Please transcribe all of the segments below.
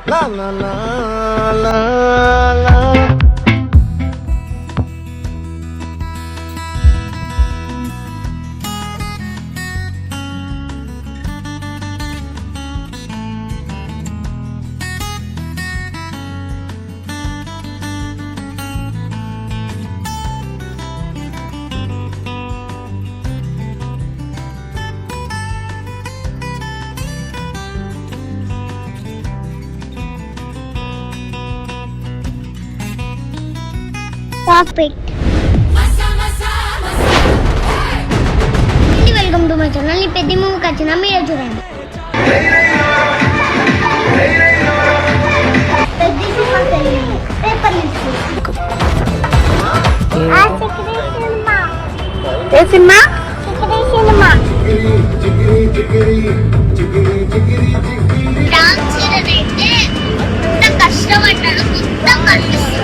La la la la la. Stop it. Welcome to my channel. ఈ పెద్ద మూవీకి వచ్చిన మీరే చూడండి. పెద్ద సినిమా తెలియదు పేపర్ ఏ సినిమా రామ్ చరణ్ అయితే ఎంత కష్టపడ్డాడు మొత్తం కనిపిస్తుంది.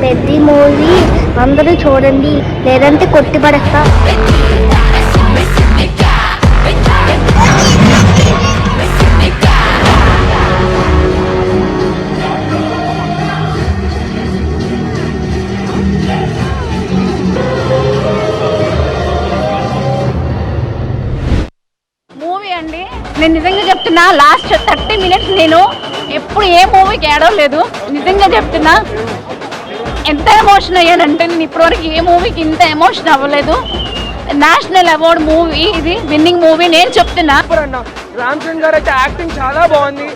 పెద్ద మూవీ అందరూ చూడండి, లేదంటే కొట్టి పడేస్తా. మూవీ అండి, నేను నిజంగా చెప్తున్నా, లాస్ట్ 30 minutes నేను ఎప్పుడు ఏ మూవీకి ఏడవలేదు. నిజంగా చెప్తున్నా, ఎంత ఎమోషన్ అయ్యానంటే నేను ఇప్పటివరకు ఏ మూవీకి ఇంత ఎమోషన్ అవ్వలేదు. నేషనల్ అవార్డ్ మూవీ ఇది, విన్నింగ్ మూవీ. నేను చెప్తున్నా రామ్ చరణ్ గారు అయితే యాక్టింగ్ చాలా బాగుంది.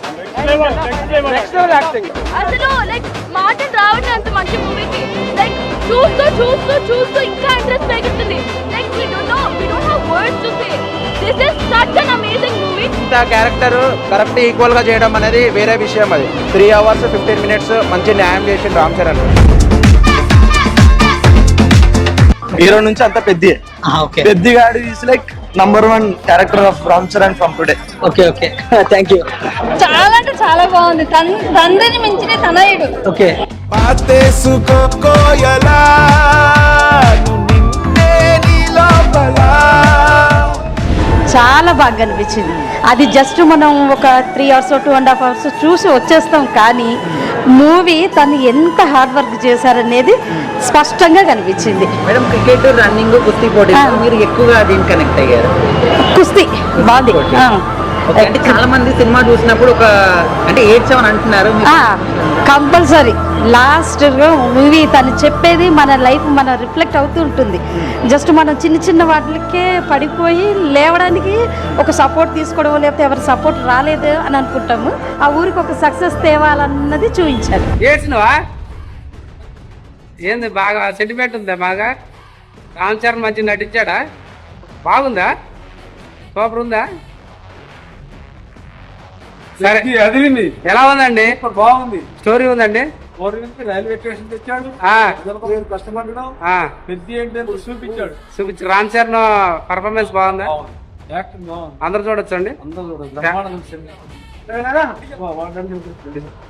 Next level acting. అసలు లైక్ మాటలు రావడం అంత మంచి మూవీకి. లైక్ చూస్తూ చూస్తూ చూస్తూ ఇంకా ఇంట్రెస్ట్ పెరుగుతుంది. Like we don't have words to say. This is such an amazing movie. ఇంత క్యారెక్టర్ కరెక్ట్ ఈక్వల్ గా చేయడం అనేది వేరే విషయం. అది 3 hours 15 minutes మంచి న్యాయం చేసిండు రామ్ చరణ్. హీరో నుంచి అంత పెద్దిగాడు is like #1 character of Ram Charan from today. Okay thank you. చాలా అంటే చాలా బాగుంది. తండ్రిని మించిన తనయుడు. ఓకే చాలా బాగా అనిపించింది. అది జస్ట్ మనం ఒక 3 hours 2.5 hours చూసి వచ్చేస్తాం, కానీ మూవీ తను ఎంత హార్డ్ వర్క్ చేశారనేది స్పష్టంగా కనిపించింది. మేడం, క్రికెట్, రన్నింగ్, కుస్తీ పోటీ మీరు ఎక్కువగా దీన్ని కనెక్ట్ అయ్యారు. కుస్తీ బాగుంది. అంటే చాలా మంది సినిమా చూసినప్పుడు ఒక అంటే ఏడ్చామని అంటున్నారు. కంపల్సరీ లాస్ట్ మూవీ తను చెప్పేది మన లైఫ్ మన రిఫ్లెక్ట్ అవుతూ ఉంటుంది. జస్ట్ మనం చిన్న చిన్న వాటికే పడిపోయి లేవడానికి ఒక సపోర్ట్ తీసుకోవడం, లేకపోతే ఎవరి సపోర్ట్ రాలేదు అని అనుకుంటాము. ఆ ఊరికి ఒక సక్సెస్ తేవాలన్నది చూపించారు. ఏడ్చినవా? ఏంది బాగా సెంటిమెంట్ ఉందా? బాగా రామ్ చరణ్ మంచి నటించాడా? బాగుందా? సూపర్ ఉందా? సరే, ఎలా ఉందండి? బాగుంది. స్టోరీ ఉందండి. రైల్వే స్టేషన్ తెచ్చాడు, కష్టపడడం చూపించాడు. రామ్ చరణ్ పర్ఫార్మెన్స్ బాగుందా? యాక్టింగ్ బాగుంది. అందరు చూడొచ్చండి.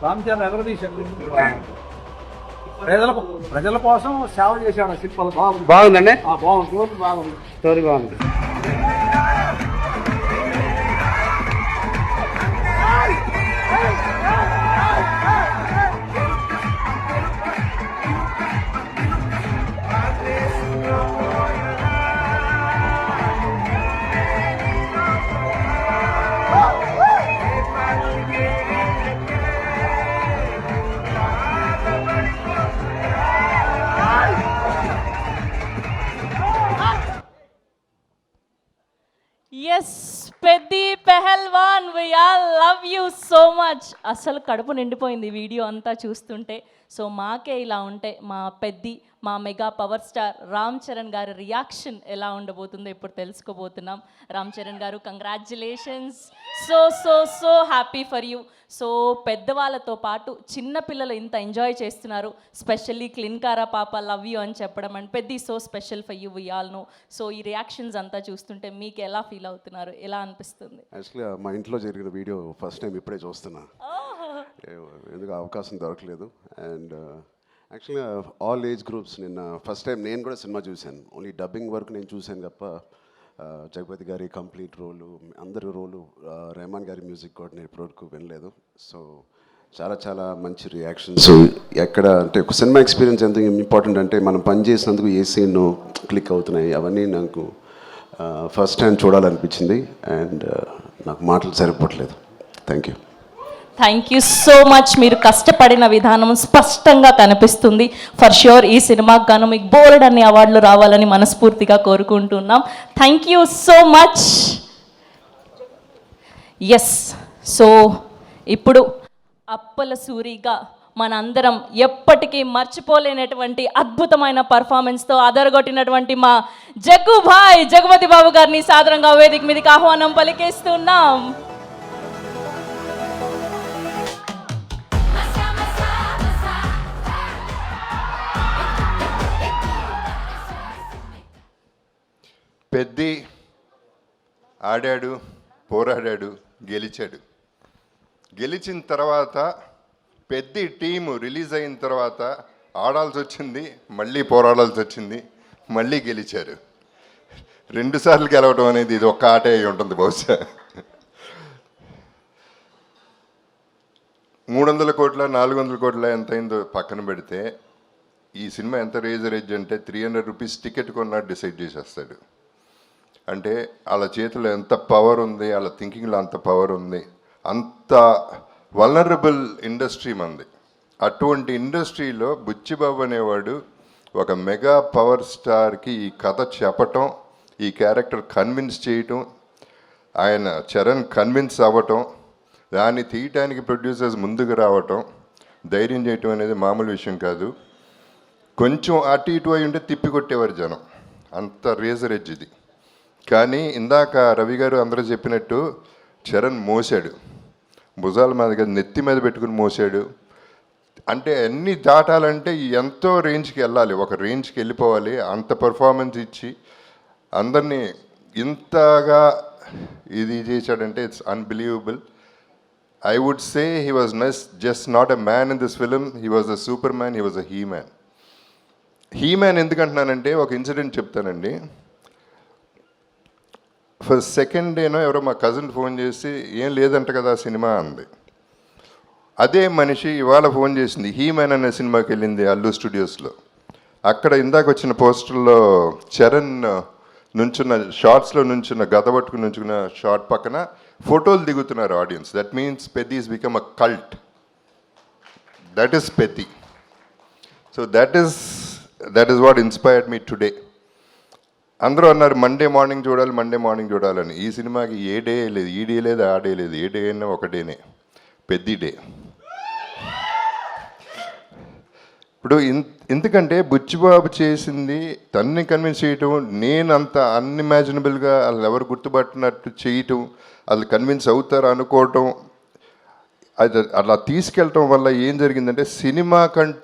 రామ్ చరణ్ ఎవరు తీశాడు? ప్రజల కోసం సేవ చేశాడు. శిల్పాలు బాగుందండి. బాగుంది. స్టోరీ బాగుంది. Yes Peddi Pehlwan, we all love you so much. అసలు కడుపు నిండిపోయింది వీడియో అంతా చూస్తుంటే. సో మాకే ఇలా ఉంటే మా పెద్ది, మా mega power star Ram Charan గారి రియాక్షన్ ఎలా ఉండబోతుందో ఇప్పుడు తెలుసుకోబోతున్నాం. రామ్ చరణ్ గారు, congratulations. So so so happy for you. So పెద్దవాళ్ళతో పాటు చిన్న పిల్లలు ఇంత ఎంజాయ్ చేస్తున్నారు. స్పెషల్లీ క్లిన్కారా పాప లవ్ యూ అని చెప్పడం and Peddi so special for you, we all know. So ఈ రియాక్షన్స్ అంతా చూస్తుంటే మీకు ఎలా ఫీల్ అవుతున్నారు, ఎలా అనిపిస్తుంది? యాక్చువల్గా మా ఇంట్లో జరిగిన వీడియో ఫస్ట్ టైం ఇప్పుడే చూస్తున్నా. ఎందుకు అవకాశం దొరకలేదు. అండ్ యాక్చువల్గా ఆల్ ఏజ్ గ్రూప్స్ నిన్న ఫస్ట్ టైం నేను కూడా సినిమా చూశాను. ఓన్లీ డబ్బింగ్ వరకు నేను చూశాను తప్ప జగపతి గారి కంప్లీట్ రోలు, అందరి రోలు, రెహమాన్ గారి మ్యూజిక్ కూడా నేను ఇప్పటివరకు వినలేదు. సో చాలా చాలా మంచి రియాక్షన్స్. ఎక్కడ అంటే ఒక సినిమా ఎక్స్పీరియన్స్ ఎంత ఇంపార్టెంట్ అంటే మనం పని చేసినందుకు ఏ సీన్ క్లిక్ అవుతున్నాయి అవన్నీ నాకు ఫస్ట్ హ్యాండ్ చూడాలనిపించింది. అండ్ నాకు మాటలు సరిపోవట్లేదు. Thank you. Thank you so much. మీరు కష్టపడిన విధానం స్పష్టంగా కనిపిస్తుంది. ఫర్ ష్యూర్ ఈ సినిమాకి గాను మీకు బోల్డ్ అన్ని అవార్డులు రావాలని మనస్ఫూర్తిగా కోరుకుంటున్నాం. Thank you so much. Yes, so ఇప్పుడు అప్పల సూరిగా మనందరం ఎప్పటికీ మర్చిపోలేనటువంటి అద్భుతమైన పర్ఫార్మెన్స్తో అదరగొట్టినటువంటి మా జగపతి బాబు గారిని సాదరంగా వేదిక మీదకి ఆహ్వానం పలికేస్తున్నాం. పెద్ది ఆడాడు, పోరాడాడు, గెలిచాడు. గెలిచిన తర్వాత పెద్ది టీము రిలీజ్ అయిన తర్వాత ఆడాల్సి వచ్చింది, మళ్ళీ పోరాడాల్సి వచ్చింది, మళ్ళీ గెలిచారు. 2 సార్లు గెలవడం అనేది ఇది ఒక్క ఆటే అయి ఉంటుంది బహుశా. 300 కోట్ల 400 కోట్ల ఎంత అయిందో పక్కన పెడితే ఈ సినిమా ఎంత రేజ్ అంటే 300 రూపీస్ టికెట్ కొన్నా డిసైడ్ చేసేస్తాడు. అంటే వాళ్ళ చేతిలో ఎంత పవర్ ఉంది, వాళ్ళ థింకింగ్లో అంత పవర్ ఉంది. అంత వల్నరబుల్ ఇండస్ట్రీ మంది. అటువంటి ఇండస్ట్రీలో బుచ్చిబాబు అనేవాడు ఒక మెగా పవర్ స్టార్కి ఈ కథ చెప్పటం, ఈ క్యారెక్టర్ కన్విన్స్ చేయటం, ఆయన చరణ్ కన్విన్స్ అవ్వటం, దాన్ని తీయటానికి ప్రొడ్యూసర్స్ ముందుకు రావటం, ధైర్యం చేయటం అనేది మామూలు విషయం కాదు. కొంచెం అటు ఇటు అయి ఉంటే తిప్పి కొట్టేవారు జనం. అంత రేజర్ ఎడ్జ్ ఇది. కానీ ఇందాక రవి గారు అందరూ చెప్పినట్టు చరణ్ మోసాడు, భుజాల మీద నెత్తి మీద పెట్టుకుని మోసాడు. అంటే అన్నీ దాటాలంటే ఎంతో రేంజ్కి వెళ్ళాలి, ఒక రేంజ్కి వెళ్ళిపోవాలి. అంత పర్ఫార్మెన్స్ ఇచ్చి అందరినీ ఇంతగా ఇది చేశాడంటే it's unbelievable. I would say he was just not a man in this film, he was a super man, he was a he man. He man ఎందుకంటున్నానంటే ఒక ఇన్సిడెంట్ చెప్తానండి. ఫస్ట్ సెకండ్ డేనో ఎవరో మా కజిన్ ఫోన్ చేసి ఏం లేదంట కదా cinema అంది. అదే మనిషి ఇవాళ ఫోన్ చేసింది, హీ మ్యాన్ అనే సినిమాకి వెళ్ళింది అల్లు స్టూడియోస్లో. అక్కడ ఇందాక వచ్చిన పోస్టర్లో చరణ్ నుంచున్న షార్ట్స్లో నుంచున్న గద పట్టుకుని నుంచున్న షార్ట్ పక్కన ఫోటోలు దిగుతున్నారు audience. That means Peddi is become a cult. That is Peddi. So that is what inspired me today. అందరూ అన్నారు మండే మార్నింగ్ చూడాలని. ఈ సినిమాకి ఏ డే లేదు, ఈ డే లేదు, ఆ డే లేదు. ఏ డే అయినా ఒక డేనే, పెద్ది డే. ఇప్పుడు ఎందుకంటే బుచ్చిబాబు చేసింది తన్ని కన్విన్స్ చేయటం, నేను అంత అన్ఇమాజినబుల్గా వాళ్ళు ఎవరు గుర్తుపట్టినట్టు చేయటం, వాళ్ళు కన్విన్స్ అవుతారు అనుకోవటం, అది అలా తీసుకెళ్ళటం వల్ల ఏం జరిగిందంటే సినిమా కంటూ